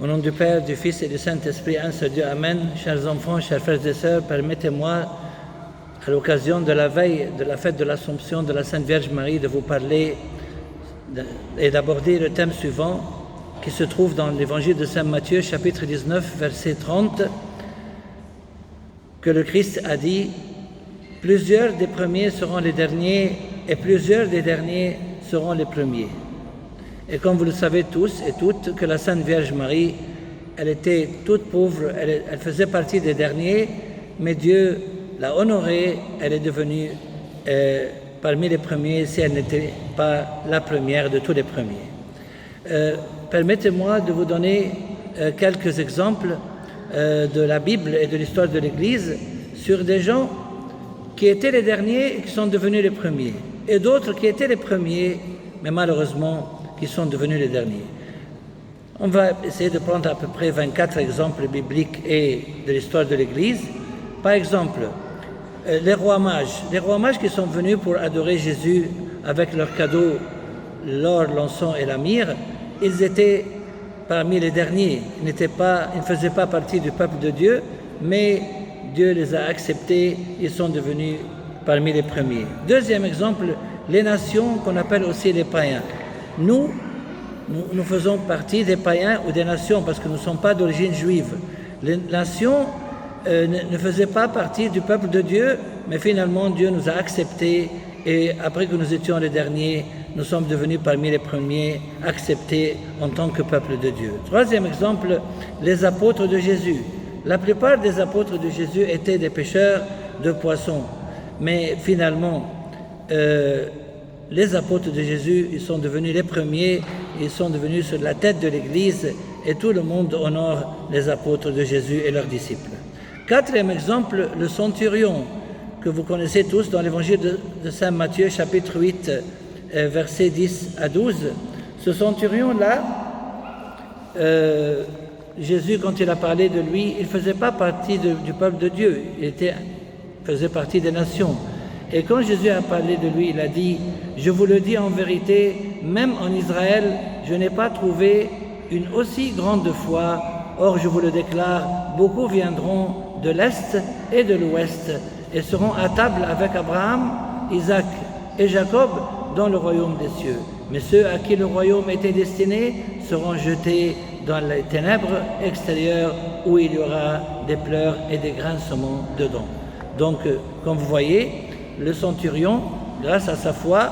Au nom du Père, du Fils et du Saint-Esprit, un seul Dieu, Amen. Chers enfants, chers frères et sœurs, permettez-moi, à l'occasion de la veille de la fête de l'Assomption de la Sainte Vierge Marie, de vous parler et d'aborder le thème suivant qui se trouve dans l'Évangile de Saint Matthieu, chapitre 19, verset 30, que le Christ a dit « Plusieurs des premiers seront les derniers et plusieurs des derniers seront les premiers ». Et comme vous le savez tous et toutes, que la Sainte Vierge Marie, elle était toute pauvre, elle faisait partie des derniers, mais Dieu l'a honorée, elle est devenue parmi les premiers si elle n'était pas la première de tous les premiers. Permettez-moi de vous donner quelques exemples de la Bible et de l'histoire de l'Église sur des gens qui étaient les derniers et qui sont devenus les premiers, et d'autres qui étaient les premiers, mais malheureusement qui sont devenus les derniers. On va essayer de prendre à peu près 24 exemples bibliques et de l'histoire de l'Église. Par exemple, les rois mages qui sont venus pour adorer Jésus avec leurs cadeaux, l'or, l'encens et la myrrhe, ils étaient parmi les derniers. Ils ne faisaient pas partie du peuple de Dieu, mais Dieu les a acceptés, ils sont devenus parmi les premiers. Deuxième exemple, les nations qu'on appelle aussi les païens. Nous faisons partie des païens ou des nations parce que nous ne sommes pas d'origine juive. Les nations ne faisaient pas partie du peuple de Dieu, mais finalement Dieu nous a acceptés et après que nous étions les derniers, nous sommes devenus parmi les premiers acceptés en tant que peuple de Dieu. Troisième exemple, les apôtres de Jésus. La plupart des apôtres de Jésus étaient des pêcheurs de poissons, mais finalement, les apôtres de Jésus, ils sont devenus les premiers, ils sont devenus sur la tête de l'Église et tout le monde honore les apôtres de Jésus et leurs disciples. Quatrième exemple, le centurion, que vous connaissez tous dans l'Évangile de Saint Matthieu, chapitre 8, versets 10 à 12. Ce centurion-là, Jésus, quand il a parlé de lui, il ne faisait pas partie du peuple de Dieu, il faisait partie des nations. Et quand Jésus a parlé de lui, il a dit « Je vous le dis en vérité, même en Israël, je n'ai pas trouvé une aussi grande foi. Or, je vous le déclare, beaucoup viendront de l'Est et de l'Ouest et seront à table avec Abraham, Isaac et Jacob dans le royaume des cieux. Mais ceux à qui le royaume était destiné seront jetés dans les ténèbres extérieures où il y aura des pleurs et des grincements dedans. » Donc, comme vous voyez, le centurion, grâce à sa foi,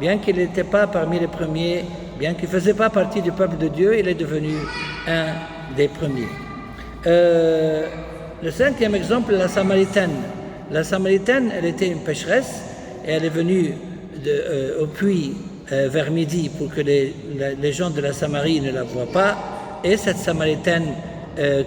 bien qu'il n'était pas parmi les premiers, bien qu'il ne faisait pas partie du peuple de Dieu, il est devenu un des premiers. Le cinquième exemple, la Samaritaine. La Samaritaine, elle était une pécheresse et elle est venue au puits vers midi pour que les gens de la Samarie ne la voient pas. Et cette Samaritaine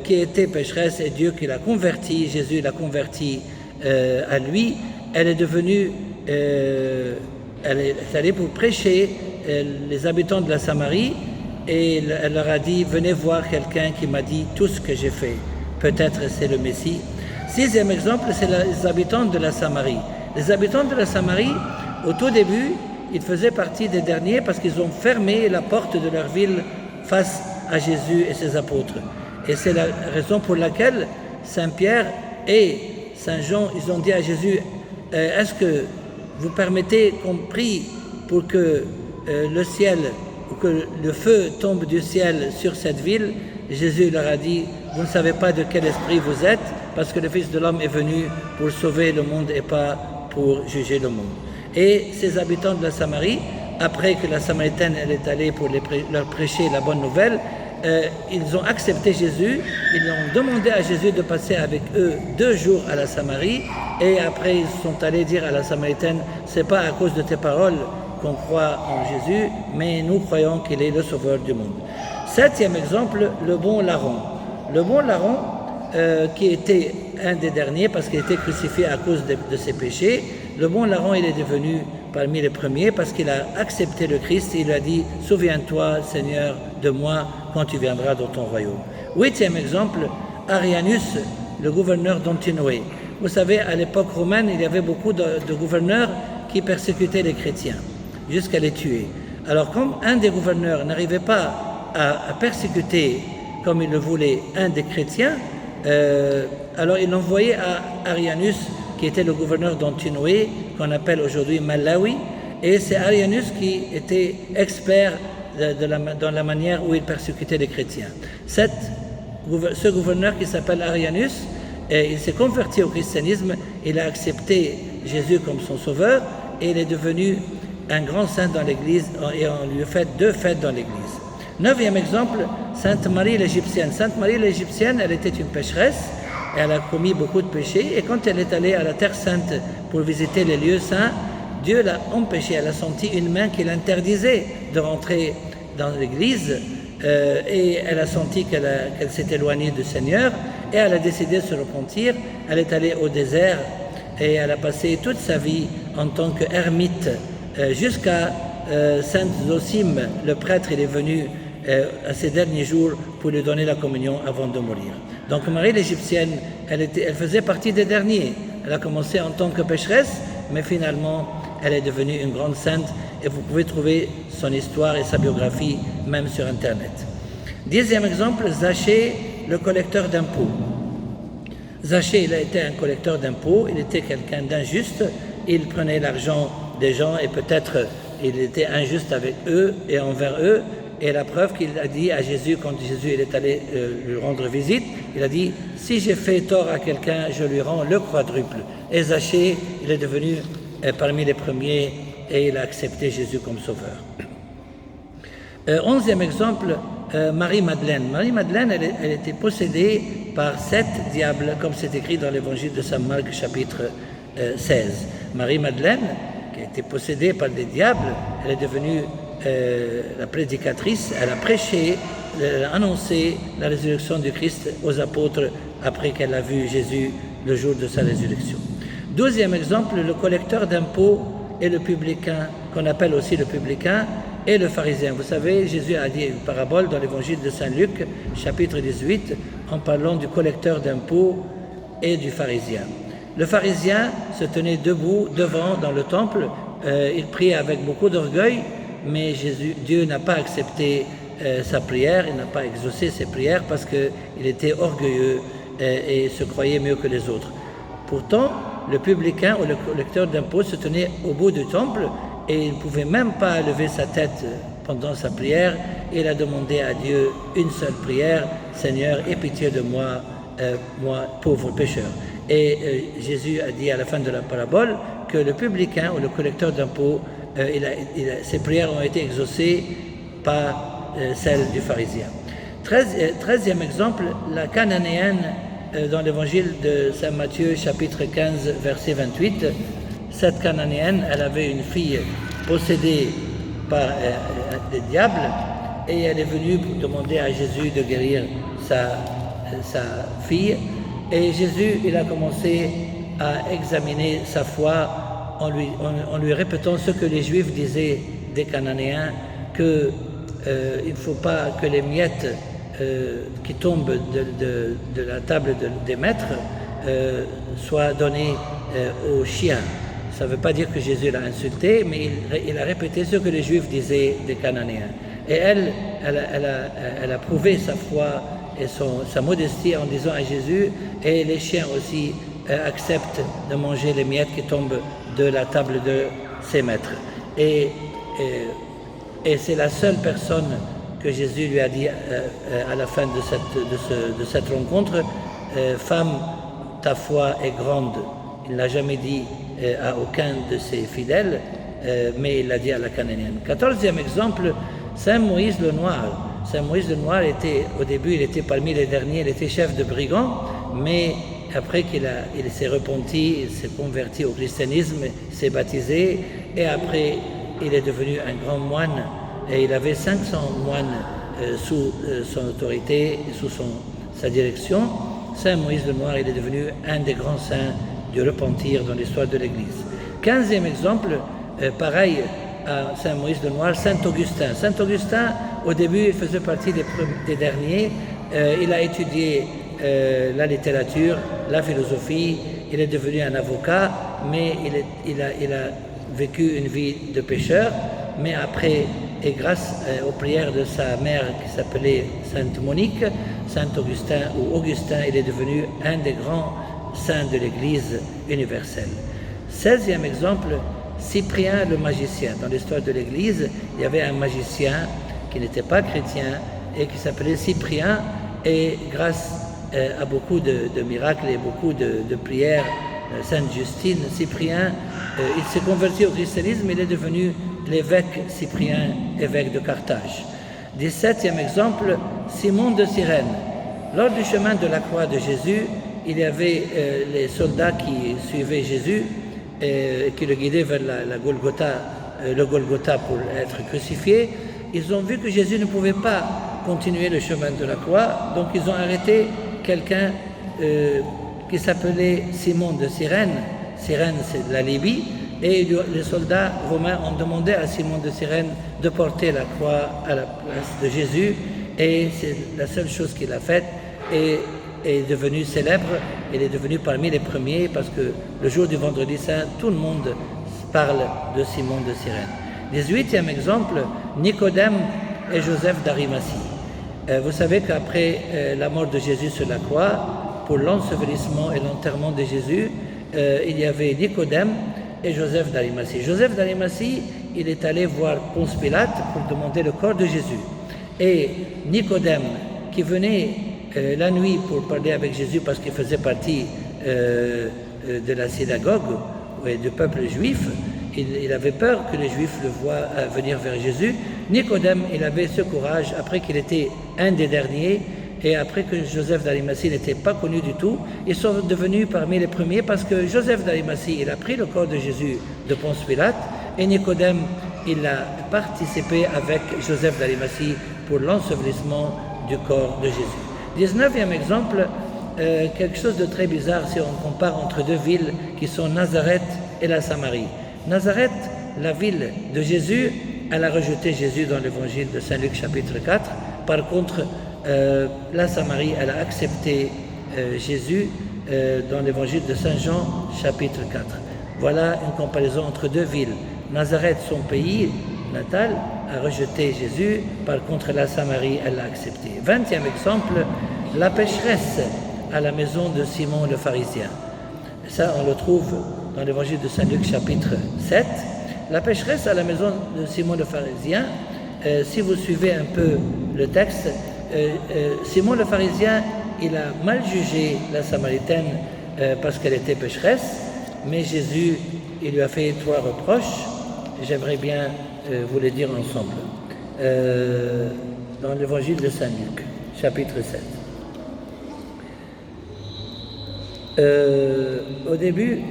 qui était pécheresse, et Dieu qui l'a convertie, Jésus l'a convertie à lui, elle est devenue, elle est allée pour prêcher les habitants de la Samarie et elle leur a dit « Venez voir quelqu'un qui m'a dit tout ce que j'ai fait. Peut-être c'est le Messie. » Sixième exemple, c'est les habitants de la Samarie. Les habitants de la Samarie, au tout début, ils faisaient partie des derniers parce qu'ils ont fermé la porte de leur ville face à Jésus et ses apôtres. Et c'est la raison pour laquelle Saint Pierre et Saint Jean, ils ont dit à Jésus « Est-ce que vous permettez qu'on prie pour que le ciel, ou que le feu tombe du ciel sur cette ville ?» Jésus leur a dit « Vous ne savez pas de quel esprit vous êtes, parce que le Fils de l'homme est venu pour sauver le monde et pas pour juger le monde. » Et ces habitants de la Samarie, après que la Samaritaine elle est allée pour leur prêcher la bonne nouvelle, ils ont accepté Jésus, ils ont demandé à Jésus de passer avec eux 2 jours à la Samarie, et après ils sont allés dire à la Samaritaine « C'est pas à cause de tes paroles qu'on croit en Jésus, mais nous croyons qu'il est le sauveur du monde. » Septième exemple, le bon larron. Le bon larron, qui était un des derniers parce qu'il était crucifié à cause de ses péchés, le bon larron il est devenu parmi les premiers parce qu'il a accepté le Christ et il a dit « Souviens-toi, Seigneur, de moi quand tu viendras dans ton royaume. » Huitième exemple, Arianus, le gouverneur d'Antinoé. Vous savez, à l'époque romaine, il y avait beaucoup de gouverneurs qui persécutaient les chrétiens jusqu'à les tuer. Alors, comme un des gouverneurs n'arrivait pas à persécuter comme il le voulait, un des chrétiens, alors il l'envoyait à Arianus, qui était le gouverneur d'Antinoé, qu'on appelle aujourd'hui Malawi, et c'est Arianus qui était expert dans la manière où il persécutait les chrétiens. Ce gouverneur qui s'appelle Arianus, il s'est converti au christianisme, il a accepté Jésus comme son sauveur, et il est devenu un grand saint dans l'Église, et on lui a fait 2 fêtes dans l'Église. 9e exemple, Sainte Marie l'Égyptienne. Sainte Marie l'Égyptienne, elle était une pécheresse, elle a commis beaucoup de péchés, et quand elle est allée à la Terre Sainte pour visiter les lieux saints, Dieu l'a empêchée, elle a senti une main qui l'interdisait de rentrer dans l'Église, et elle a senti qu'elle s'est éloignée du Seigneur, et elle a décidé de se repentir. Elle est allée au désert, et elle a passé toute sa vie en tant qu'ermite, jusqu'à Sainte Zosime, le prêtre, il est venu à ses derniers jours pour lui donner la communion avant de mourir. Donc Marie l'Égyptienne, elle faisait partie des derniers. Elle a commencé en tant que pécheresse, mais finalement, elle est devenue une grande sainte, et vous pouvez trouver son histoire et sa biographie même sur Internet. 10e exemple, Zachée, le collecteur d'impôts. Zachée, il a été un collecteur d'impôts, il était quelqu'un d'injuste, il prenait l'argent des gens et peut-être il était injuste avec eux et envers eux. Et la preuve qu'il a dit à Jésus, quand Jésus il est allé lui rendre visite, il a dit « Si j'ai fait tort à quelqu'un, je lui rends le quadruple ». Et Zachée, il est devenu parmi les premiers et il a accepté Jésus comme sauveur. 11e exemple, Marie-Madeleine. Marie-Madeleine, elle était possédée par 7 diables, comme c'est écrit dans l'évangile de Saint Marc, chapitre 16. Marie-Madeleine, qui a été possédée par des diables, elle est devenue la prédicatrice, elle a prêché, elle a annoncé la résurrection du Christ aux apôtres après qu'elle a vu Jésus le jour de sa résurrection. 12e exemple, le collecteur d'impôts et le publicain, qu'on appelle aussi le publicain, et le pharisien. Vous savez, Jésus a dit une parabole dans l'évangile de Saint Luc, chapitre 18, en parlant du collecteur d'impôts et du pharisien. Le pharisien se tenait debout devant dans le temple, il priait avec beaucoup d'orgueil, mais Dieu n'a pas accepté sa prière, il n'a pas exaucé ses prières parce qu'il était orgueilleux et se croyait mieux que les autres. Pourtant, le publicain ou le collecteur d'impôts se tenait au bout du temple et il ne pouvait même pas lever sa tête pendant sa prière. Il a demandé à Dieu une seule prière, « Seigneur, aie pitié de moi, moi, pauvre pécheur ». Et Jésus a dit à la fin de la parabole que le publicain ou le collecteur d'impôts, ses prières ont été exaucées par celles du pharisien. 13e exemple, la cananéenne dans l'évangile de Saint Matthieu, chapitre 15, verset 28. Cette cananéenne, elle avait une fille possédée par des diables et elle est venue pour demander à Jésus de guérir sa fille. Et Jésus, il a commencé à examiner sa foi en lui répétant ce que les Juifs disaient des Cananéens, qu'il ne faut pas que les miettes qui tombent de la table des maîtres soient données aux chiens. Ça ne veut pas dire que Jésus l'a insulté, mais il a répété ce que les Juifs disaient des Cananéens. Et elle a prouvé sa foi et sa modestie en disant à Jésus, et les chiens aussi acceptent de manger les miettes qui tombent de la table de ses maîtres. Et c'est la seule personne que Jésus lui a dit à la fin de cette rencontre, femme, ta foi est grande. Il ne l'a jamais dit à aucun de ses fidèles, mais il l'a dit à la Cananéenne. 14e exemple, Saint Moïse le Noir. Saint Moïse le Noir au début, il était parmi les derniers, il était chef de brigands, mais après qu'il s'est repenti, il s'est converti au christianisme, il s'est baptisé, et après il est devenu un grand moine, et il avait 500 moines sous son autorité, sous sa direction. Saint Moïse le Noir, il est devenu un des grands saints du repentir dans l'histoire de l'Église. 15e exemple, pareil à Saint Moïse le Noir, Saint Augustin. Saint Augustin, au début, il faisait partie des derniers. Il a étudié la littérature, la philosophie, il est devenu un avocat, mais il a vécu une vie de pécheur, mais après, et grâce aux prières de sa mère qui s'appelait Sainte Monique, Saint Augustin ou Augustin, il est devenu un des grands saints de l'Église universelle. 16e exemple, Cyprien le magicien. Dans l'histoire de l'Église, il y avait un magicien qui n'était pas chrétien et qui s'appelait Cyprien, et grâce à beaucoup de miracles et beaucoup de prières, Sainte Justine, Cyprien, il s'est converti au christianisme, il est devenu l'évêque Cyprien, évêque de Carthage. 17e exemple, Simon de Cyrène. Lors du chemin de la croix de Jésus, il y avait les soldats qui suivaient Jésus et qui le guidaient vers le Golgotha pour être crucifié. Ils ont vu que Jésus ne pouvait pas continuer le chemin de la croix, donc ils ont arrêté quelqu'un qui s'appelait Simon de Cyrène. Cyrène, c'est de la Libye, et les soldats romains ont demandé à Simon de Cyrène de porter la croix à la place de Jésus, et c'est la seule chose qu'il a faite, et est devenu célèbre. Il est devenu parmi les premiers, parce que le jour du Vendredi Saint, tout le monde parle de Simon de Cyrène. 18e exemple, Nicodème et Joseph d'Arimathie. Vous savez qu'après la mort de Jésus sur la croix, pour l'ensevelissement et l'enterrement de Jésus, il y avait Nicodème et Joseph d'Arimathie. Joseph d'Arimathie, il est allé voir Ponce Pilate pour demander le corps de Jésus. Et Nicodème, qui venait la nuit pour parler avec Jésus parce qu'il faisait partie de la synagogue et du peuple juif, il avait peur que les Juifs le voient venir vers Jésus. Nicodème, il avait ce courage, après qu'il était un des derniers, et après que Joseph d'Arimathie n'était pas connu du tout, ils sont devenus parmi les premiers, parce que Joseph d'Arimathie, il a pris le corps de Jésus de Ponce Pilate, et Nicodème, il a participé avec Joseph d'Arimathie pour l'ensevelissement du corps de Jésus. 19e exemple, quelque chose de très bizarre si on compare entre deux villes qui sont Nazareth et la Samarie. Nazareth, la ville de Jésus, elle a rejeté Jésus dans l'évangile de Saint Luc chapitre 4. Par contre, la Samarie, elle a accepté Jésus dans l'évangile de Saint Jean chapitre 4. Voilà une comparaison entre deux villes. Nazareth, son pays natal, a rejeté Jésus. Par contre, la Samarie, elle l'a accepté. 20e exemple, la pécheresse à la maison de Simon le pharisien. Ça, on le trouve dans l'évangile de Saint Luc chapitre 7. La pécheresse à la maison de Simon le pharisien, si vous suivez un peu le texte, Simon le pharisien, il a mal jugé la Samaritaine parce qu'elle était pécheresse, mais Jésus, il lui a fait 3 reproches. J'aimerais bien vous les dire ensemble. Dans l'évangile de Saint Luc, chapitre 7. Au début,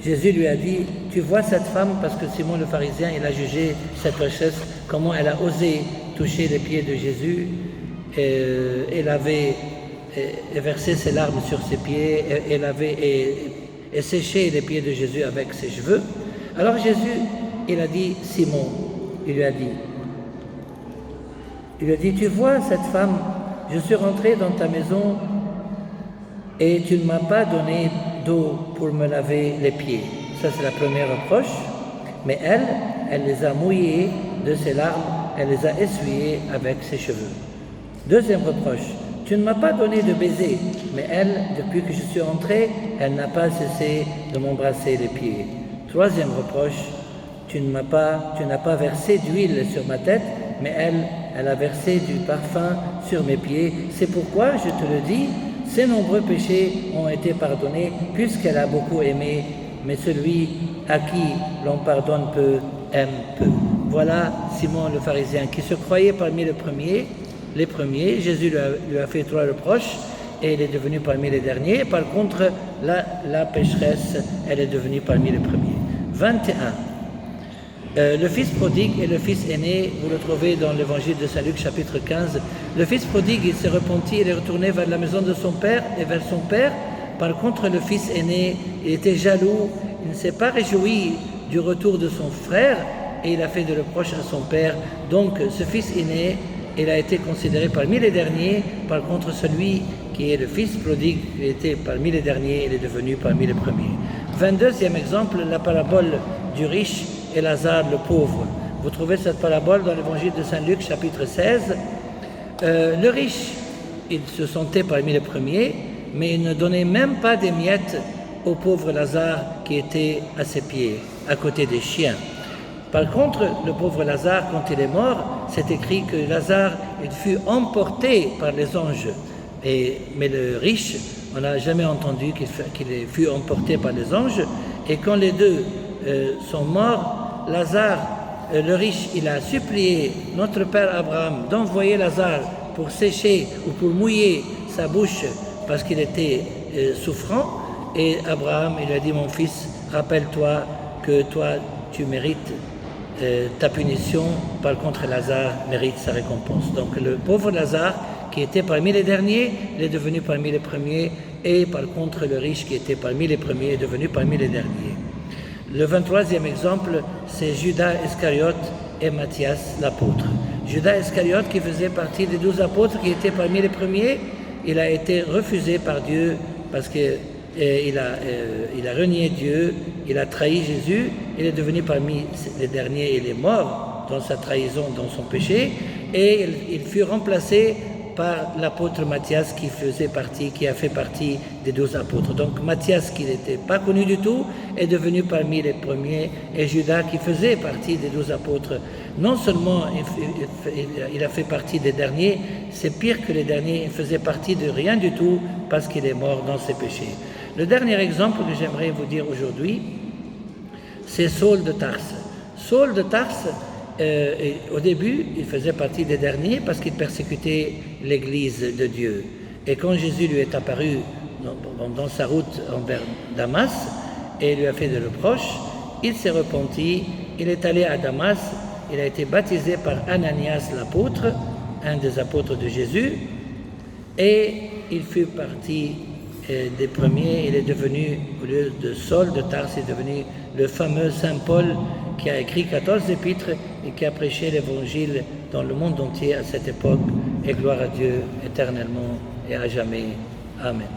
Jésus lui a dit, tu vois cette femme, parce que Simon le pharisien, il a jugé cette pécheresse, comment elle a osé toucher les pieds de Jésus, elle avait versé ses larmes sur ses pieds, elle avait séché les pieds de Jésus avec ses cheveux. Alors Jésus, il a dit, Simon, il lui a dit, tu vois cette femme, je suis rentré dans ta maison et tu ne m'as pas donné d'eau pour me laver les pieds. Ça, c'est la première reproche. Mais elle les a mouillés de ses larmes, elle les a essuyés avec ses cheveux. Deuxième reproche, tu ne m'as pas donné de baiser. Mais elle, depuis que je suis entré, elle n'a pas cessé de m'embrasser les pieds. Troisième reproche, tu n'as pas versé d'huile sur ma tête, mais elle a versé du parfum sur mes pieds. C'est pourquoi, je te le dis, ses nombreux péchés ont été pardonnés, puisqu'elle a beaucoup aimé, mais celui à qui l'on pardonne peu, aime peu. Voilà Simon le pharisien, qui se croyait parmi les premiers. Jésus lui a fait 3 reproches, et il est devenu parmi les derniers. Par contre, la pécheresse, elle est devenue parmi les premiers. 21. Le fils prodigue et le fils aîné, vous le trouvez dans l'évangile de Saint Luc chapitre 15. Le fils prodigue, il s'est repenti, il est retourné vers la maison de son père et vers son père. Par contre, le fils aîné, il était jaloux, il ne s'est pas réjoui du retour de son frère et il a fait des reproches à son père. Donc, ce fils aîné, il a été considéré parmi les derniers. Par contre, celui qui est le fils prodigue, il était parmi les derniers, il est devenu parmi les premiers. 22e exemple, la parabole du riche et Lazare le pauvre. Vous trouvez cette parabole dans l'évangile de Saint Luc, chapitre 16. Le riche, il se sentait parmi les premiers, mais il ne donnait même pas des miettes au pauvre Lazare qui était à ses pieds, à côté des chiens. Par contre, le pauvre Lazare, quand il est mort, c'est écrit que Lazare, il fut emporté par les anges. Mais le riche, on n'a jamais entendu qu'il fut emporté par les anges. Et quand les deux sont morts, Lazare, le riche, il a supplié notre père Abraham d'envoyer Lazare pour sécher ou pour mouiller sa bouche parce qu'il était souffrant. Et Abraham, il a dit, mon fils, rappelle-toi que toi, tu mérites ta punition, par contre Lazare mérite sa récompense. Donc le pauvre Lazare, qui était parmi les derniers, il est devenu parmi les premiers, et par contre le riche qui était parmi les premiers est devenu parmi les derniers. Le 23e exemple, c'est Judas Iscariote et Matthias l'apôtre. Judas Iscariote, qui faisait partie des 12 apôtres, qui était parmi les premiers, il a été refusé par Dieu parce qu'il a renié Dieu, il a trahi Jésus, il est devenu parmi les derniers, il est mort dans sa trahison, dans son péché, et il fut remplacé par l'apôtre Matthias qui a fait partie des 12 apôtres. Donc Matthias, qui n'était pas connu du tout, est devenu parmi les premiers, et Judas, qui faisait partie des 12 apôtres, non seulement il a fait partie des derniers, c'est pire que les derniers, il faisait partie de rien du tout parce qu'il est mort dans ses péchés. Le dernier exemple que j'aimerais vous dire aujourd'hui, c'est Saul de Tarse. Saul de Tarse, au début, il faisait partie des derniers parce qu'il persécutait l'Église de Dieu. Et quand Jésus lui est apparu dans sa route envers Damas et lui a fait des reproches, il s'est repenti, il est allé à Damas, il a été baptisé par Ananias l'apôtre, un des apôtres de Jésus, et il fut parti des premiers. Il est devenu, au lieu de Saul de Tarse, il est devenu le fameux Saint Paul qui a écrit 14 épîtres et qui a prêché l'évangile dans le monde entier à cette époque. Et gloire à Dieu éternellement et à jamais. Amen.